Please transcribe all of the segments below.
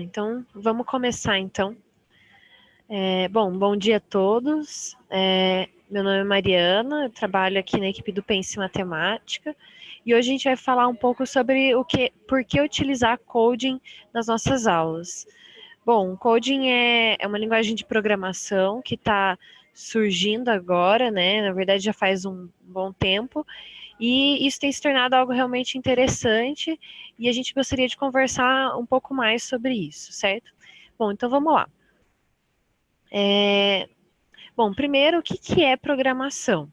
Então, vamos começar, então. Bom dia a todos. Meu nome é Mariana, eu trabalho aqui na equipe do Pense Matemática, e hoje a gente vai falar um pouco sobre por que utilizar coding nas nossas aulas. Bom, coding é uma linguagem de programação que está surgindo agora, né? Na verdade, já faz um bom tempo, e isso tem se tornado algo realmente interessante, e a gente gostaria de conversar um pouco mais sobre isso, certo? Bom, então vamos lá. Bom, primeiro, o que é programação?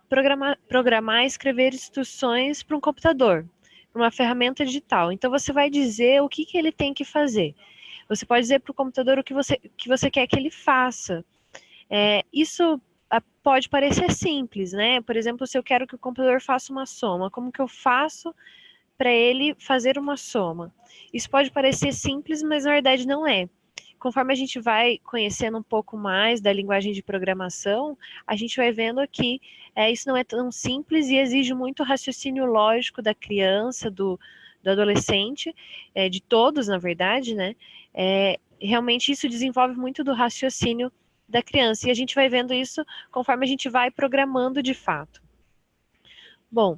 Programar é escrever instruções para um computador, para uma ferramenta digital. Então, você vai dizer o que ele tem que fazer. Você pode dizer para o computador o que você quer que ele faça. Isso pode parecer simples, né? Por exemplo, se eu quero que o computador faça uma soma, como que eu faço para ele fazer uma soma? Isso pode parecer simples, mas na verdade não é. Conforme a gente vai conhecendo um pouco mais da linguagem de programação, a gente vai vendo que isso não é tão simples e exige muito raciocínio lógico da criança, do adolescente, de todos, na verdade, né? Realmente isso desenvolve muito do raciocínio da criança, e a gente vai vendo isso conforme a gente vai programando de fato. Bom,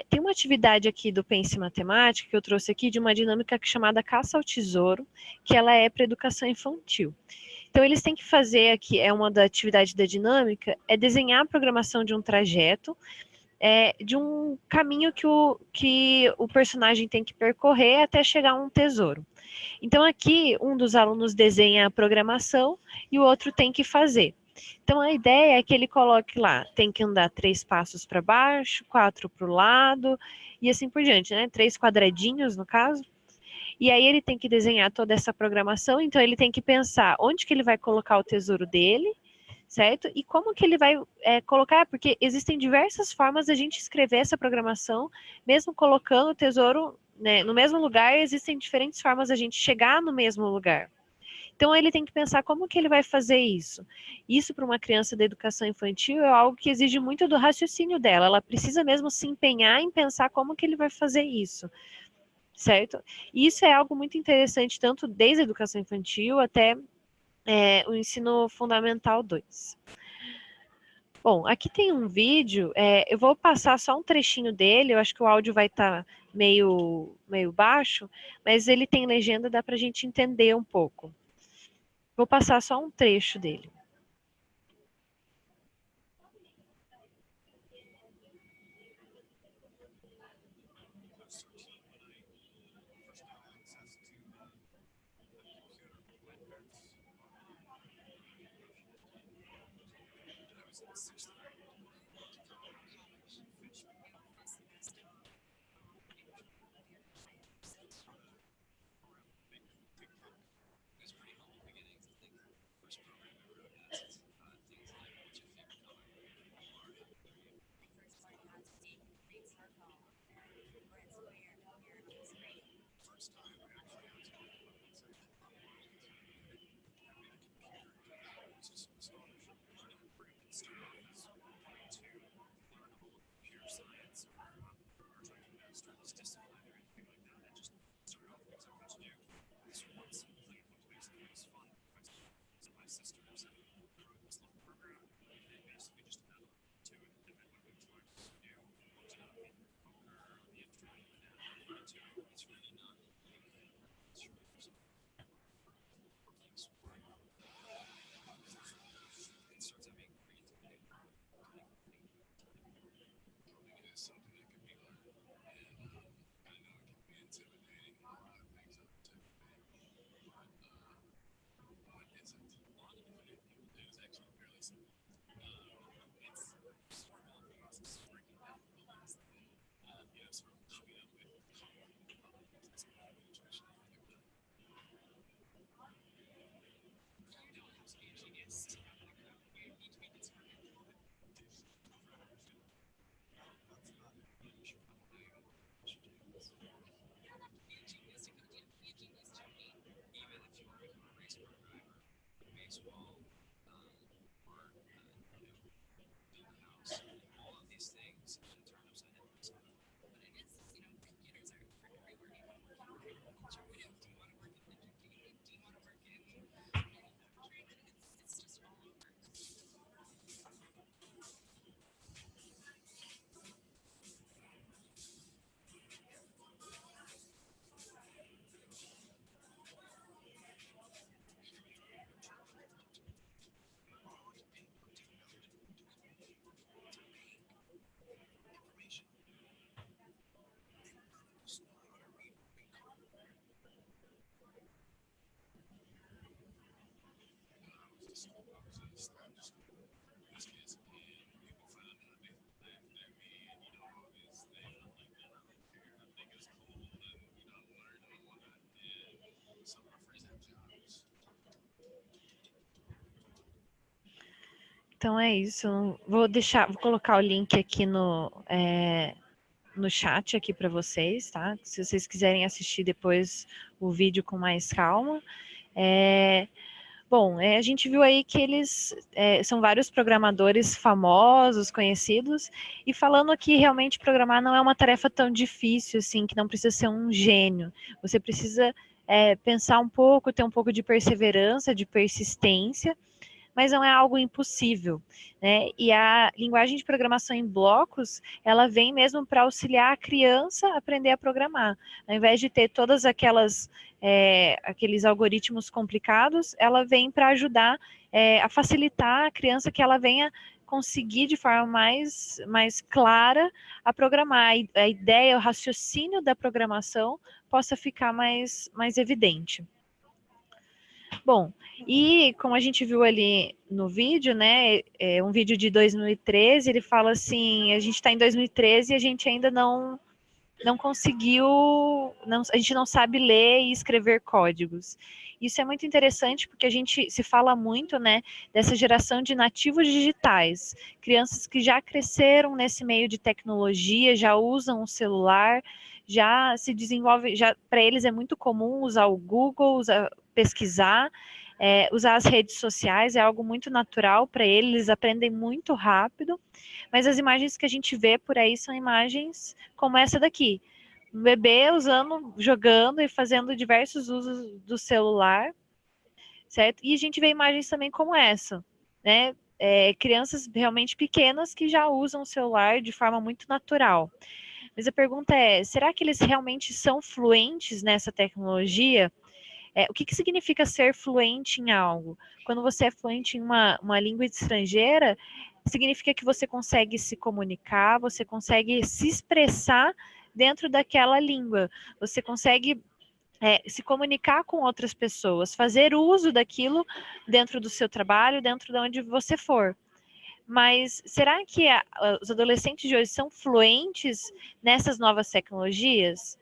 tem uma atividade aqui do Pense Matemática que eu trouxe aqui de uma dinâmica chamada Caça ao Tesouro, que ela é para educação infantil. Então, eles têm que fazer aqui, uma da atividade da dinâmica, é desenhar a programação de um trajeto, de um caminho que o personagem tem que percorrer até chegar a um tesouro. Então, aqui, um dos alunos desenha a programação e o outro tem que fazer. Então, a ideia é que ele coloque lá, tem que andar 3 passos para baixo, 4 para o lado, e assim por diante, né? 3 quadradinhos, no caso. E aí ele tem que desenhar toda essa programação, então ele tem que pensar onde que ele vai colocar o tesouro dele, certo? E como que ele vai colocar, porque existem diversas formas de a gente escrever essa programação, mesmo colocando o tesouro, né, no mesmo lugar, existem diferentes formas de a gente chegar no mesmo lugar. Então ele tem que pensar como que ele vai fazer isso. Isso para uma criança da educação infantil é algo que exige muito do raciocínio dela. Ela precisa mesmo se empenhar em pensar como que ele vai fazer isso, certo? E isso é algo muito interessante, tanto desde a educação infantil até o ensino fundamental 2. Bom, aqui tem um vídeo, eu vou passar só um trechinho dele, eu acho que o áudio vai estar meio baixo, mas ele tem legenda, dá para a gente entender um pouco. Vou passar só um trecho dele. Então é isso. Vou colocar o link aqui no chat aqui para vocês, tá? Se vocês quiserem assistir depois o vídeo com mais calma. Bom, a gente viu aí que eles são vários programadores famosos, conhecidos, e falando que realmente programar não é uma tarefa tão difícil, assim, que não precisa ser um gênio. Você precisa pensar um pouco, ter um pouco de perseverança, de persistência, mas não é algo impossível, né? E a linguagem de programação em blocos, ela vem mesmo para auxiliar a criança a aprender a programar. Ao invés de ter todas aqueles algoritmos complicados, ela vem para ajudar a facilitar a criança que ela venha conseguir de forma mais clara a programar. A ideia, o raciocínio da programação possa ficar mais evidente. Bom, e como a gente viu ali no vídeo, né, um vídeo de 2013, ele fala assim, a gente está em 2013 e a gente ainda não conseguiu, a gente não sabe ler e escrever códigos. Isso é muito interessante porque a gente se fala muito, né, dessa geração de nativos digitais, crianças que já cresceram nesse meio de tecnologia, já usam o celular, já se desenvolve, já para eles é muito comum usar o Google, pesquisar, usar as redes sociais, é algo muito natural para eles aprendem muito rápido, mas as imagens que a gente vê por aí são imagens como essa daqui. Um bebê jogando e fazendo diversos usos do celular, certo? E a gente vê imagens também como essa, né? Crianças realmente pequenas que já usam o celular de forma muito natural. Mas a pergunta é, será que eles realmente são fluentes nessa tecnologia? O que significa ser fluente em algo? Quando você é fluente em uma língua estrangeira, significa que você consegue se comunicar, você consegue se expressar dentro daquela língua, você consegue se comunicar com outras pessoas, fazer uso daquilo dentro do seu trabalho, dentro de onde você for. Mas será que os adolescentes de hoje são fluentes nessas novas tecnologias?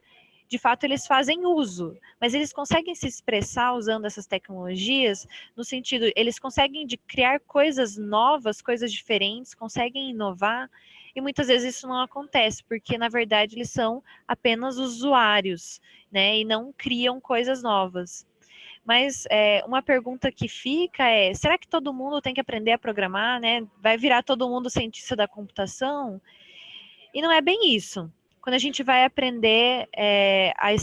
De fato, eles fazem uso, mas eles conseguem se expressar usando essas tecnologias, no sentido, eles conseguem de criar coisas novas, coisas diferentes, conseguem inovar, e muitas vezes isso não acontece, porque na verdade eles são apenas usuários, né, e não criam coisas novas. Mas uma pergunta que fica é, será que todo mundo tem que aprender a programar, né? Vai virar todo mundo cientista da computação? E não é bem isso. Quando a gente vai aprender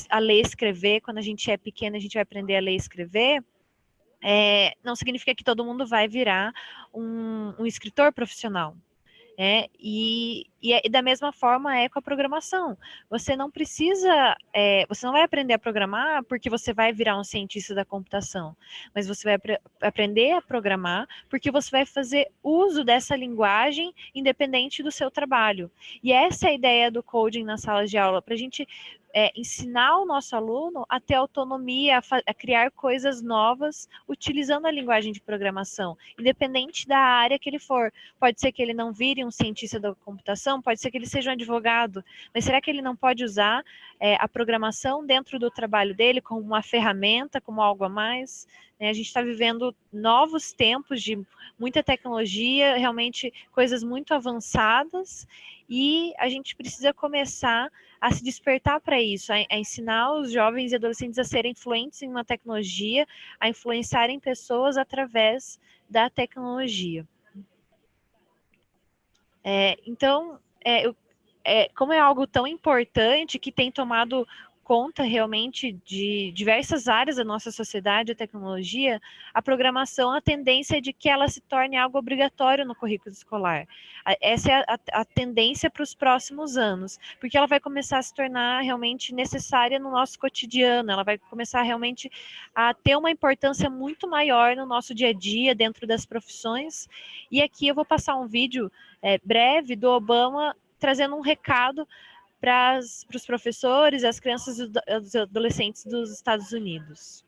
a ler e escrever, quando a gente é pequeno, a gente vai aprender a ler e escrever, não significa que todo mundo vai virar um escritor profissional. E da mesma forma é com a programação. Você não precisa, você não vai aprender a programar porque você vai virar um cientista da computação, mas você vai aprender a programar porque você vai fazer uso dessa linguagem independente do seu trabalho. E essa é a ideia do coding nas salas de aula, para a gente ensinar o nosso aluno a ter autonomia, a criar coisas novas utilizando a linguagem de programação, independente da área que ele for. Pode ser que ele não vire um cientista da computação, pode ser que ele seja um advogado, mas será que ele não pode usar a programação dentro do trabalho dele como uma ferramenta, como algo a mais? A gente está vivendo novos tempos de muita tecnologia, realmente coisas muito avançadas, e a gente precisa começar a se despertar para isso, a ensinar os jovens e adolescentes a serem fluentes em uma tecnologia, a influenciarem pessoas através da tecnologia. Então, como é algo tão importante que tem tomado conta realmente de diversas áreas da nossa sociedade, a tecnologia, a programação, a tendência é de que ela se torne algo obrigatório no currículo escolar. Essa é a tendência para os próximos anos, porque ela vai começar a se tornar realmente necessária no nosso cotidiano, ela vai começar realmente a ter uma importância muito maior no nosso dia a dia, dentro das profissões. E aqui eu vou passar um vídeo breve do Obama trazendo um recado para os professores, as crianças e os adolescentes dos Estados Unidos.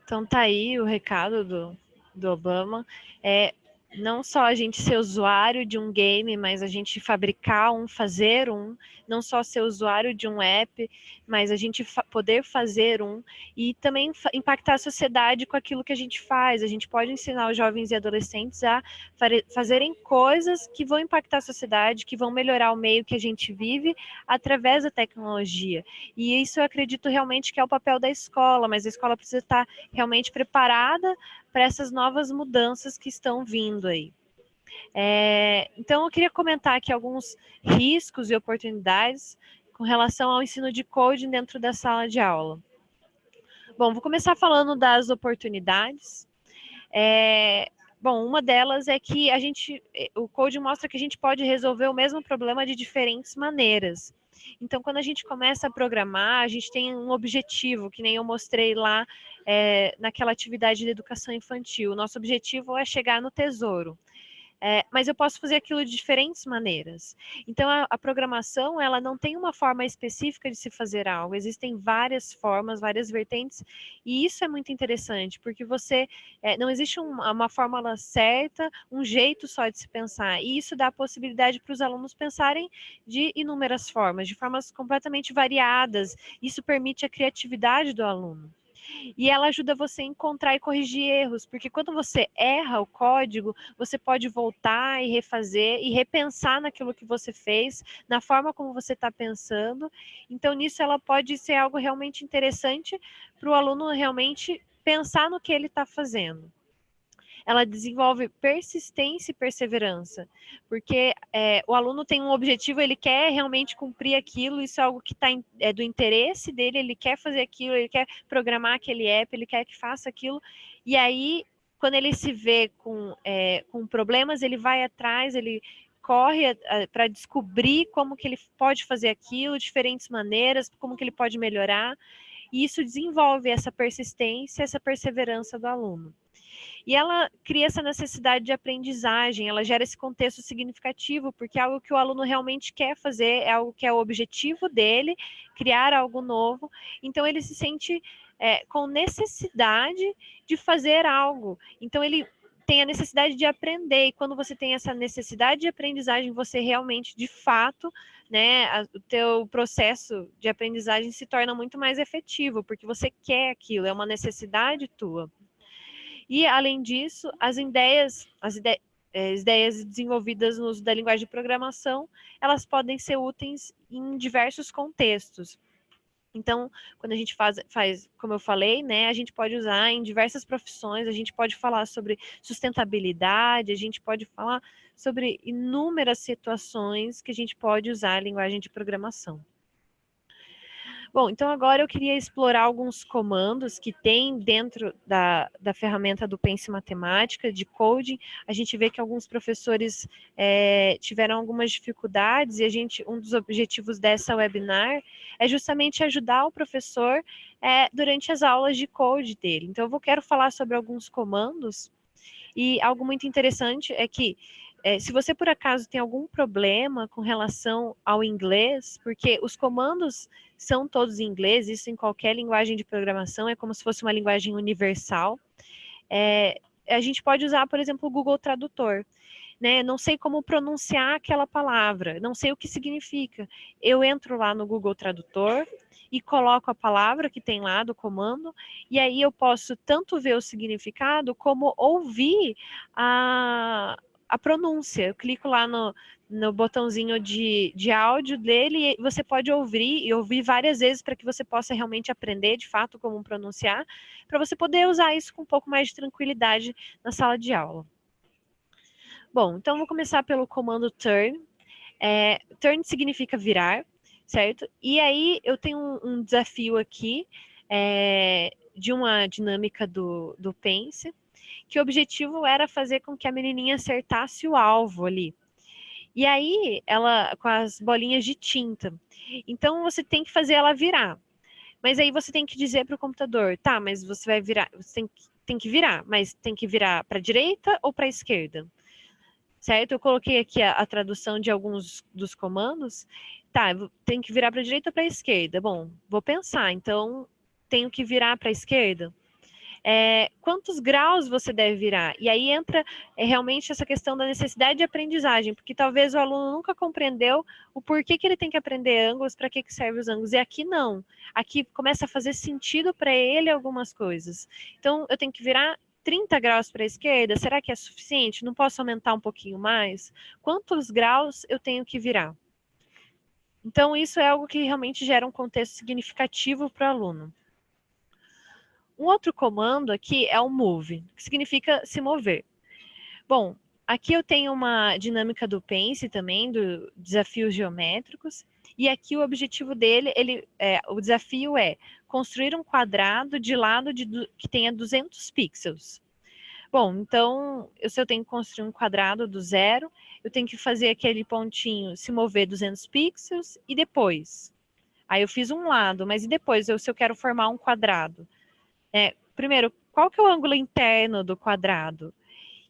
Então tá aí o recado do Obama. Não só a gente ser usuário de um game, mas a gente fabricar um, fazer um, não só ser usuário de um app, mas a gente poder fazer um, e também impactar a sociedade com aquilo que a gente faz. A gente pode ensinar os jovens e adolescentes a fazerem coisas que vão impactar a sociedade, que vão melhorar o meio que a gente vive através da tecnologia. E isso eu acredito realmente que é o papel da escola, mas a escola precisa estar realmente preparada para essas novas mudanças que estão vindo aí. Então, eu queria comentar aqui alguns riscos e oportunidades com relação ao ensino de coding dentro da sala de aula. Bom, vou começar falando das oportunidades. Bom, uma delas é que o code mostra que a gente pode resolver o mesmo problema de diferentes maneiras. Então, quando a gente começa a programar, a gente tem um objetivo, que nem eu mostrei lá naquela atividade de educação infantil. O nosso objetivo é chegar no tesouro. Mas eu posso fazer aquilo de diferentes maneiras. Então, a programação, ela não tem uma forma específica de se fazer algo. Existem várias formas, várias vertentes, e isso é muito interessante, porque não existe uma fórmula certa, um jeito só de se pensar, e isso dá a possibilidade para os alunos pensarem de inúmeras formas, de formas completamente variadas. Isso permite a criatividade do aluno. E ela ajuda você a encontrar e corrigir erros, porque quando você erra o código, você pode voltar e refazer e repensar naquilo que você fez, na forma como você está pensando. Então, nisso ela pode ser algo realmente interessante para o aluno realmente pensar no que ele está fazendo. Ela desenvolve persistência e perseverança, porque o aluno tem um objetivo, ele quer realmente cumprir aquilo, isso é algo que é do interesse dele, ele quer fazer aquilo, ele quer programar aquele app, ele quer que faça aquilo, e aí, quando ele se vê com problemas, ele vai atrás, ele corre para descobrir como que ele pode fazer aquilo, diferentes maneiras, como que ele pode melhorar, e isso desenvolve essa persistência, essa perseverança do aluno. E ela cria essa necessidade de aprendizagem, ela gera esse contexto significativo, porque é algo que o aluno realmente quer fazer, é algo que é o objetivo dele, criar algo novo. Então, ele se sente com necessidade de fazer algo. Então, ele tem a necessidade de aprender, e quando você tem essa necessidade de aprendizagem, você realmente, de fato, o teu processo de aprendizagem se torna muito mais efetivo, porque você quer aquilo, é uma necessidade tua. E, além disso, as ideias desenvolvidas no uso da linguagem de programação, elas podem ser úteis em diversos contextos. Então, quando a gente faz, como eu falei, a gente pode usar em diversas profissões, a gente pode falar sobre sustentabilidade, a gente pode falar sobre inúmeras situações que a gente pode usar a linguagem de programação. Bom, então agora eu queria explorar alguns comandos que tem dentro da ferramenta do Pense Matemática, de coding. A gente vê que alguns professores tiveram algumas dificuldades e um dos objetivos dessa webinar é justamente ajudar o professor durante as aulas de code dele. Então, quero falar sobre alguns comandos, e algo muito interessante é que se você, por acaso, tem algum problema com relação ao inglês, porque os comandos são todos em inglês, isso em qualquer linguagem de programação, é como se fosse uma linguagem universal, a gente pode usar, por exemplo, o Google Tradutor. Não sei como pronunciar aquela palavra, não sei o que significa. Eu entro lá no Google Tradutor e coloco a palavra que tem lá do comando, e aí eu posso tanto ver o significado, como ouvir a pronúncia. Eu clico lá no botãozinho de áudio dele, e você pode ouvir e ouvir várias vezes para que você possa realmente aprender de fato como pronunciar, para você poder usar isso com um pouco mais de tranquilidade na sala de aula. Bom, então vou começar pelo comando turn. Turn significa virar, certo? E aí eu tenho um desafio aqui de uma dinâmica do Pense, que o objetivo era fazer com que a menininha acertasse o alvo ali. E aí, ela com as bolinhas de tinta. Então, você tem que fazer ela virar. Mas aí você tem que dizer para o computador, tá, mas você vai virar, você tem que virar, mas tem que virar para a direita ou para a esquerda? Certo? Eu coloquei aqui a tradução de alguns dos comandos. Tá, tem que virar para a direita ou para a esquerda? Bom, vou pensar. Então, tenho que virar para a esquerda? Quantos graus você deve virar? E aí entra realmente essa questão da necessidade de aprendizagem, porque talvez o aluno nunca compreendeu o porquê que ele tem que aprender ângulos, para que servem os ângulos. E aqui não. Aqui começa a fazer sentido para ele algumas coisas. Então, eu tenho que virar 30 graus para a esquerda? Será que é suficiente? Não posso aumentar um pouquinho mais? Quantos graus eu tenho que virar? Então, isso é algo que realmente gera um contexto significativo para o aluno. Um outro comando aqui é o move, que significa se mover. Bom, aqui eu tenho uma dinâmica do Pense também, do desafios geométricos, e aqui o objetivo dele, o desafio é construir um quadrado de lado que tenha 200 pixels. Bom, então, se eu tenho que construir um quadrado do zero, eu tenho que fazer aquele pontinho se mover 200 pixels e depois. Aí eu fiz um lado, mas e depois, se eu quero formar um quadrado? Primeiro, qual que é o ângulo interno do quadrado?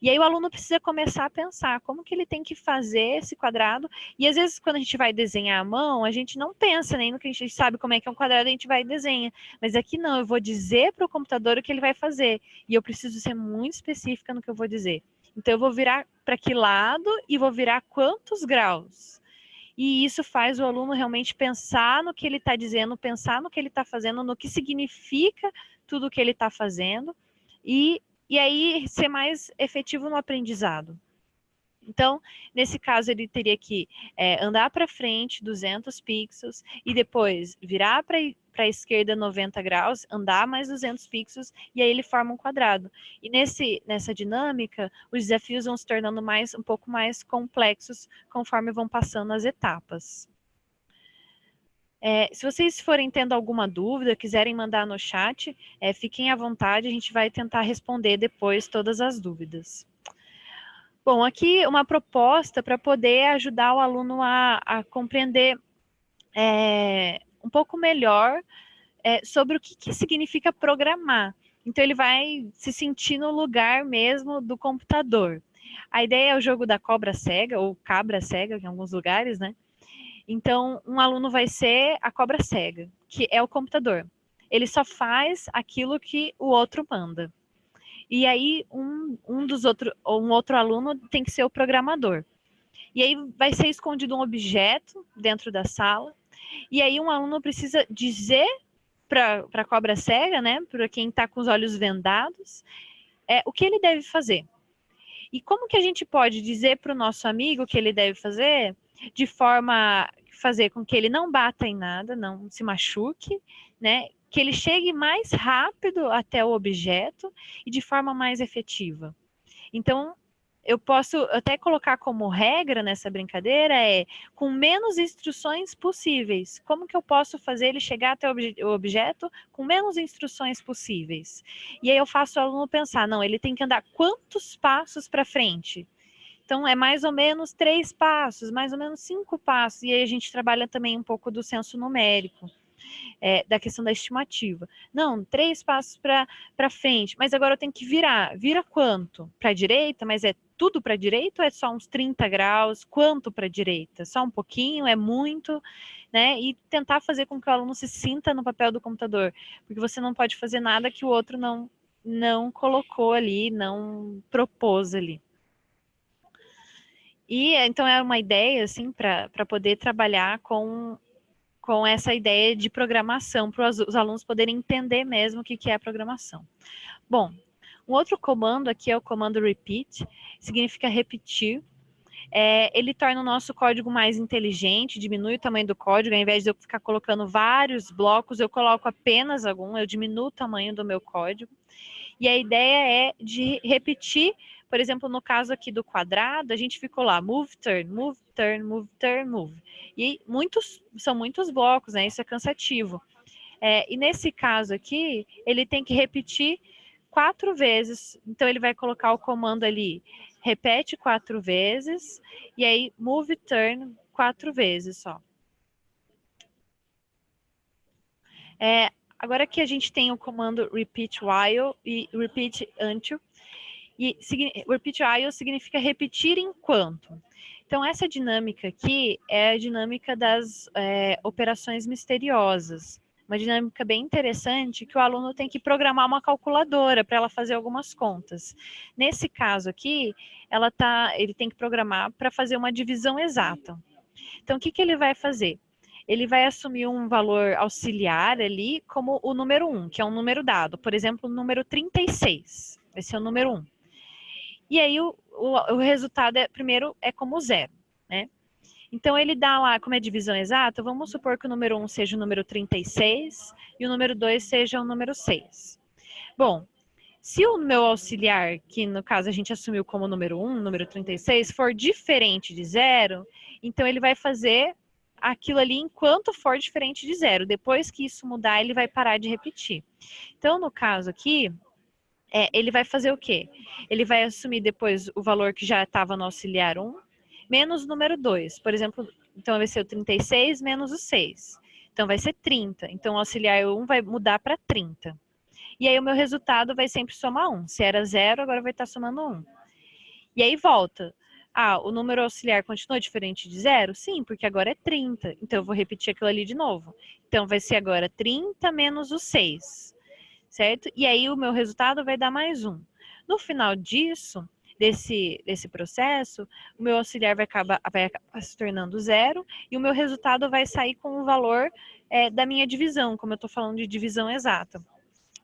E aí o aluno precisa começar a pensar como que ele tem que fazer esse quadrado. E às vezes, quando a gente vai desenhar à mão, a gente não pensa nem no que a gente sabe como é que é um quadrado, a gente vai e desenha. Mas aqui não, eu vou dizer para o computador o que ele vai fazer. E eu preciso ser muito específica no que eu vou dizer. Então, eu vou virar para que lado e vou virar quantos graus. E isso faz o aluno realmente pensar no que ele está dizendo, pensar no que ele está fazendo, no que significa tudo o que ele está fazendo, e aí ser mais efetivo no aprendizado. Então, nesse caso, ele teria que andar para frente 200 pixels e depois virar para a esquerda 90 graus, andar mais 200 pixels e aí ele forma um quadrado. E nessa dinâmica, os desafios vão se tornando um pouco mais complexos conforme vão passando as etapas. Se vocês forem tendo alguma dúvida, quiserem mandar no chat, fiquem à vontade, a gente vai tentar responder depois todas as dúvidas. Bom, aqui uma proposta para poder ajudar o aluno a compreender um pouco melhor sobre o que significa programar. Então, ele vai se sentir no lugar mesmo do computador. A ideia é o jogo da cobra cega, ou cabra cega, em alguns lugares, né? Então, um aluno vai ser a cobra cega, que é o computador. Ele só faz aquilo que o outro manda. E aí, um outro aluno tem que ser o programador. E aí vai ser escondido um objeto dentro da sala. E aí um aluno precisa dizer para a cobra cega, né, para quem está com os olhos vendados, o que ele deve fazer. E como que a gente pode dizer para o nosso amigo o que ele deve fazer de forma a fazer com que ele não bata em nada, não se machuque, né? Que ele chegue mais rápido até o objeto e de forma mais efetiva. Então, eu posso até colocar como regra nessa brincadeira com menos instruções possíveis. Como que eu posso fazer ele chegar até o objeto com menos instruções possíveis? E aí eu faço o aluno pensar, não, ele tem que andar quantos passos para frente? Então, é mais ou menos 3 passos, mais ou menos 5 passos. E aí a gente trabalha também um pouco do senso numérico. Da questão da estimativa. Não, 3 passos para frente, mas agora eu tenho que virar. Vira quanto? Para a direita, mas é tudo para a direita ou é só uns 30 graus? Quanto para a direita? Só um pouquinho? É muito? Né? E tentar fazer com que o aluno se sinta no papel do computador, porque você não pode fazer nada que o outro não colocou ali, não propôs ali. E então é uma ideia assim para poder trabalhar com essa ideia de programação, para os alunos poderem entender mesmo o que é a programação. Bom, um outro comando aqui é o comando repeat, significa repetir. Ele torna o nosso código mais inteligente, diminui o tamanho do código, ao invés de eu ficar colocando vários blocos, eu coloco apenas algum, eu diminuo o tamanho do meu código. E a ideia é de repetir, por exemplo, no caso aqui do quadrado, a gente ficou lá, move, turn, move, turn, move, turn, move. E são muitos blocos, né? Isso é cansativo. E nesse caso aqui, ele tem que repetir 4 vezes. Então, ele vai colocar o comando ali, repete 4 vezes, e aí move, turn 4 vezes só. Agora que a gente tem o comando repeat while e repeat until, e repeat while significa repetir enquanto. Então, essa dinâmica aqui é a dinâmica das operações misteriosas. Uma dinâmica bem interessante que o aluno tem que programar uma calculadora para ela fazer algumas contas. Nesse caso aqui, ele tem que programar para fazer uma divisão exata. Então, o que ele vai fazer? Ele vai assumir um valor auxiliar ali como o número 1, que é um número dado. Por exemplo, o número 36. Vai ser o número 1. E aí o resultado primeiro é como 0, né? Então ele dá lá, como é divisão exata, vamos supor que o número 1 seja o número 36 e o número 2 seja o número 6. Bom, se o meu auxiliar, que no caso a gente assumiu como número 1, número 36, for diferente de 0, então ele vai fazer aquilo ali enquanto for diferente de 0. Depois que isso mudar, ele vai parar de repetir. Então, no caso aqui, ele vai fazer o quê? Ele vai assumir depois o valor que já estava no auxiliar 1, menos o número 2. Por exemplo, então vai ser o 36 menos o 6. Então vai ser 30. Então o auxiliar 1 vai mudar para 30. E aí o meu resultado vai sempre somar 1. Se era 0, agora vai estar somando 1. E aí volta. O número auxiliar continua diferente de 0? Sim, porque agora é 30. Então eu vou repetir aquilo ali de novo. Então vai ser agora 30 menos o 6. Certo? E aí o meu resultado vai dar mais 1. No final disso, desse processo, o meu auxiliar vai acabar se tornando 0 e o meu resultado vai sair com o valor da minha divisão, como eu estou falando de divisão exata.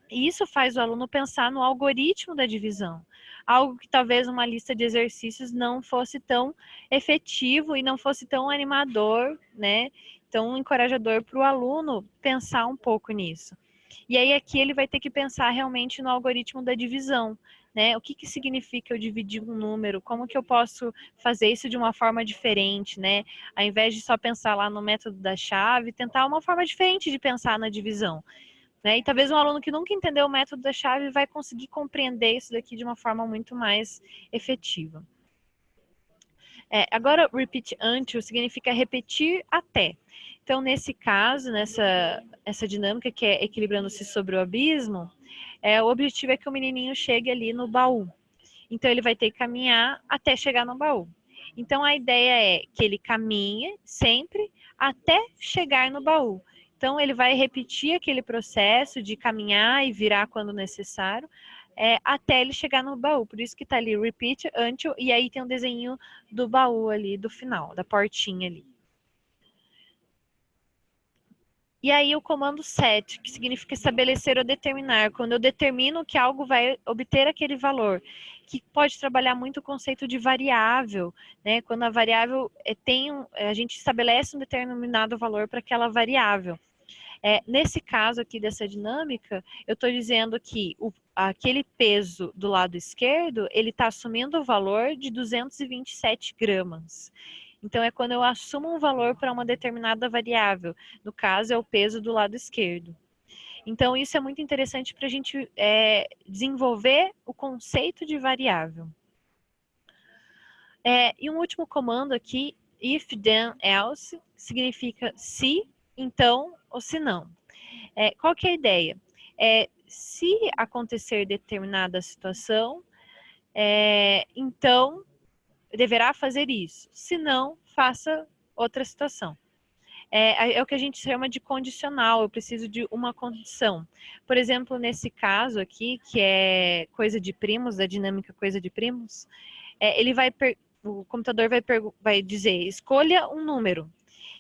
E isso faz o aluno pensar no algoritmo da divisão, algo que talvez uma lista de exercícios não fosse tão efetivo e não fosse tão animador, né? Tão encorajador para o aluno pensar um pouco nisso. E aí aqui ele vai ter que pensar realmente no algoritmo da divisão, né? O que significa eu dividir um número? Como que eu posso fazer isso de uma forma diferente, né? Ao invés de só pensar lá no método da chave, tentar uma forma diferente de pensar na divisão. Né? E talvez um aluno que nunca entendeu o método da chave vai conseguir compreender isso daqui de uma forma muito mais efetiva. Agora, repeat until significa repetir até. Então, nesse caso, essa dinâmica que é equilibrando-se sobre o abismo, o objetivo é que o menininho chegue ali no baú. Então, ele vai ter que caminhar até chegar no baú. Então, a ideia é que ele caminhe sempre até chegar no baú. Então, ele vai repetir aquele processo de caminhar e virar quando necessário, até ele chegar no baú. Por isso que tá ali, repeat until, e aí tem um desenho do baú ali, do final, da portinha ali. E aí o comando set, que significa estabelecer ou determinar, quando eu determino que algo vai obter aquele valor, que pode trabalhar muito o conceito de variável, né? Quando a variável a gente estabelece um determinado valor para aquela variável. Nesse caso aqui dessa dinâmica, eu estou dizendo que aquele peso do lado esquerdo, ele está assumindo o valor de 227 gramas. Então, é quando eu assumo um valor para uma determinada variável. No caso, é o peso do lado esquerdo. Então, isso é muito interessante para a gente desenvolver o conceito de variável. E um último comando aqui, if, then, else, significa se, então ou se não. Qual que é a ideia? Se acontecer determinada situação, então deverá fazer isso. Se não, faça outra situação. É o que a gente chama de condicional, eu preciso de uma condição. Por exemplo, nesse caso aqui, que é coisa de primos, a dinâmica coisa de primos, o computador vai dizer, escolha um número.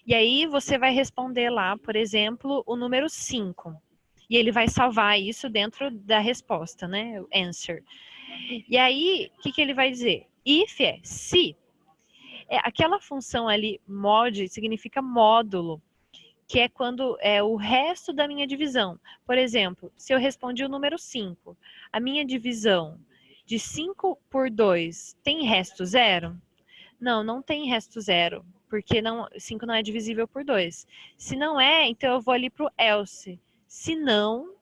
E aí você vai responder lá, por exemplo, o número 5. E ele vai salvar isso dentro da resposta, né? O answer. E aí, o que ele vai dizer? If é se. aquela função ali, mod, significa módulo, que é quando é o resto da minha divisão. Por exemplo, se eu respondi o número 5, a minha divisão de 5 por 2 tem resto zero? Não, não tem resto zero, porque 5 não é divisível por 2. Se não é, então eu vou ali para o else. Se não,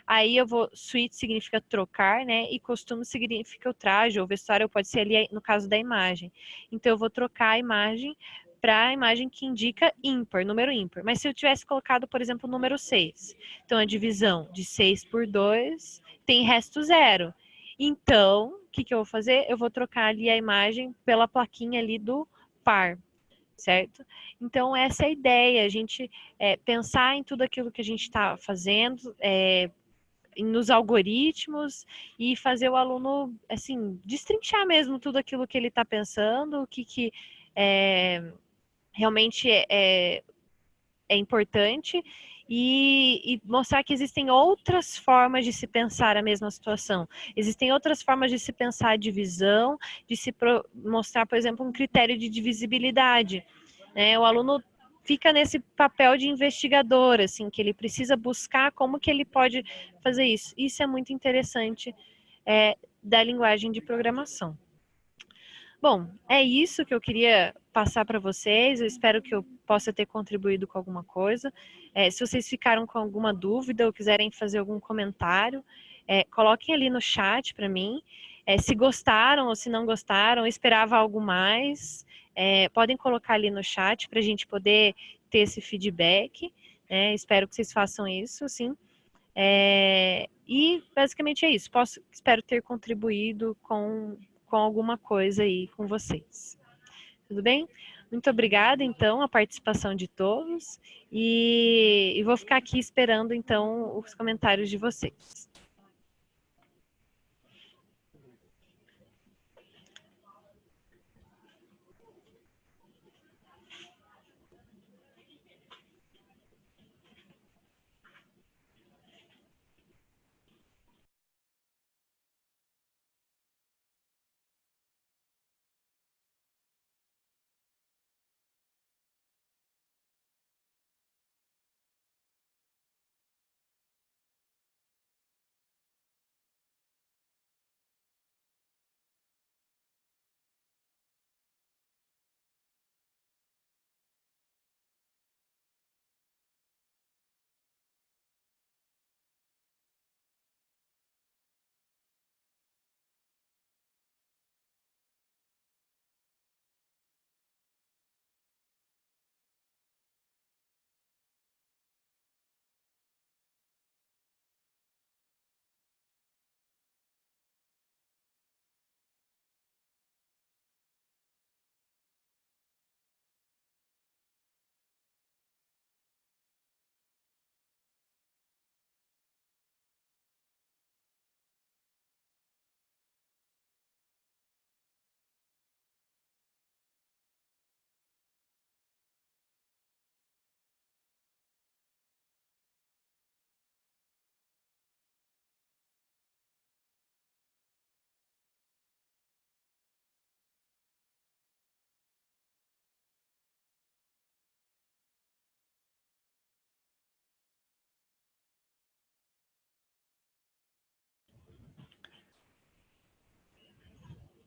aí eu vou, switch significa trocar, né? E costume significa o traje, ou vestuário pode ser ali no caso da imagem. Então eu vou trocar a imagem para a imagem que indica ímpar, número ímpar. Mas se eu tivesse colocado, por exemplo, o número 6, então a divisão de 6 por 2 tem resto zero. Então, o que eu vou fazer? Eu vou trocar ali a imagem pela plaquinha ali do par, certo? Então, essa é a ideia, a gente pensar em tudo aquilo que a gente está fazendo, nos algoritmos e fazer o aluno, assim, destrinchar mesmo tudo aquilo que ele está pensando, o que realmente é importante e mostrar que existem outras formas de se pensar a mesma situação. Existem outras formas de se pensar a divisão, de se mostrar, por exemplo, um critério de divisibilidade. Né? O aluno fica nesse papel de investigador, assim, que ele precisa buscar como que ele pode fazer isso. Isso é muito interessante da linguagem de programação. Bom, é isso que eu queria passar para vocês. Eu espero que eu possa ter contribuído com alguma coisa. Se vocês ficaram com alguma dúvida ou quiserem fazer algum comentário, coloquem ali no chat para mim. Se gostaram ou se não gostaram, esperava algo mais, podem colocar ali no chat para a gente poder ter esse feedback. Espero que vocês façam isso, sim. E basicamente é isso. Espero ter contribuído com alguma coisa aí com vocês. Tudo bem? Muito obrigada, então, a participação de todos. E vou ficar aqui esperando, então, os comentários de vocês.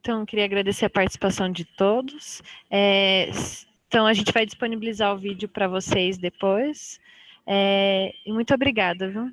Então, queria agradecer a participação de todos. Então, a gente vai disponibilizar o vídeo para vocês depois. E muito obrigada, viu?